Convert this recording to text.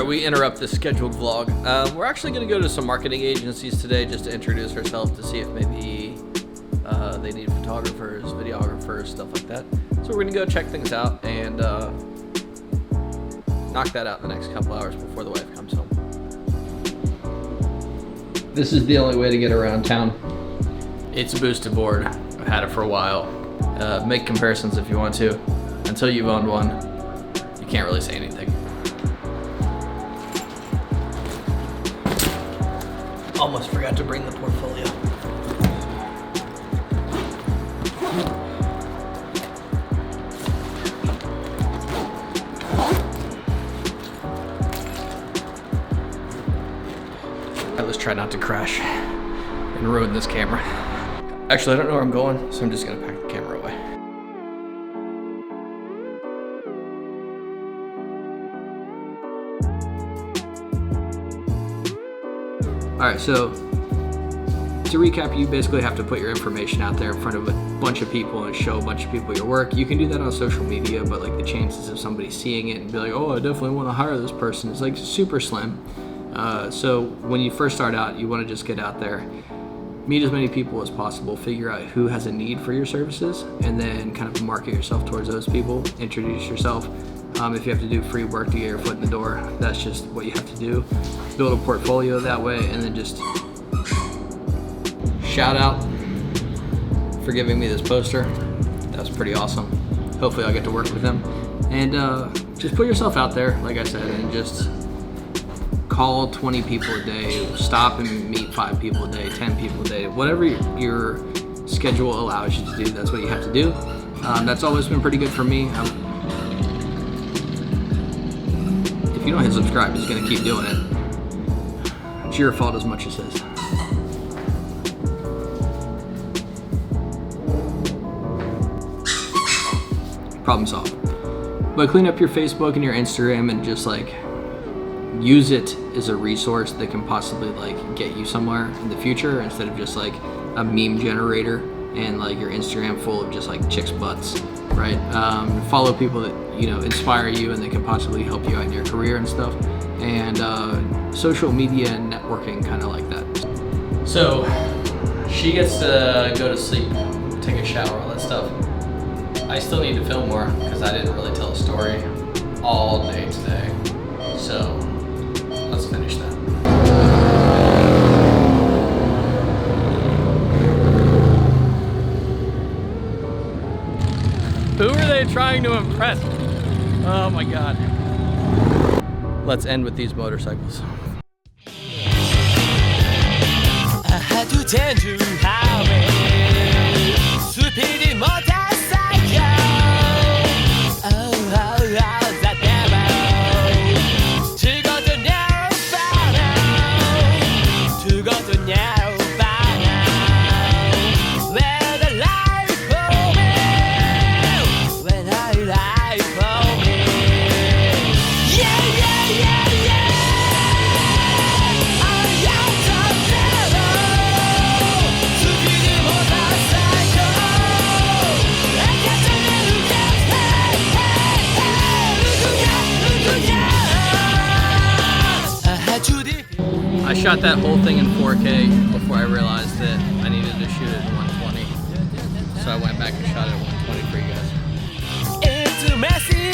Alright, we interrupt this scheduled vlog. We're actually going to go to some marketing agencies today just to introduce ourselves to see if maybe they need photographers, videographers, stuff like that. So we're going to go check things out and knock that out in the next couple hours before the wife comes home. This is the only way to get around town. It's a boosted board. I've had it for a while. Make comparisons if you want to. Until you've owned one, you can't really say anything. Almost forgot to bring the portfolio. Alright, let's try not to crash and ruin this camera. Actually, I don't know where I'm going, so I'm just gonna pack the camera away. Alright, so to recap, you basically have to put your information out there in front of a bunch of people and show a bunch of people your work. You can do that on social media, but like the chances of somebody seeing it and be like, oh, I definitely want to hire this person is like super slim. So when you first start out, you want to just get out there, meet as many people as possible, figure out who has a need for your services, and then kind of market yourself towards those people, introduce yourself. If you have to do free work to get your foot in the door, that's just what you have to do. Build a portfolio that way, and then just shout out for giving me this poster. That's pretty awesome. Hopefully I'll get to work with them. And just put yourself out there, like I said, and just call 20 people a day, stop and meet 5 people a day, 10 people a day, whatever your schedule allows you to do, that's what you have to do. That's always been pretty good for me. If you don't hit subscribe, he's gonna keep doing it. It's your fault as much as his. Problem solved. But clean up your Facebook and your Instagram and just like use it as a resource that can possibly like get you somewhere in the future instead of just like a meme generator and like your Instagram full of just like chicks' butts, right? Follow people that inspire you and that can possibly help you out in your career and stuff. And social media and networking, kind of like that. So she gets to go to sleep, take a shower, all that stuff. I still need to film more because I didn't really tell a story all day today. So let's finish that. Who are they trying to impress? Oh my God. Let's end with these motorcycles. I had to change your highway. Speedy motorcycle. Oh, that devil. To go to Nirvana. To go to Nirvana. Where the light for me. When I light for me. Yeah, yeah, yeah, yeah. I am the devil. Speedy motorcycle. I got to look at hey, look at. I had to I shot that whole thing in 4K before I realized that I needed to shoot it in 120. So I went back and shot it at 120 for you guys. It's messy.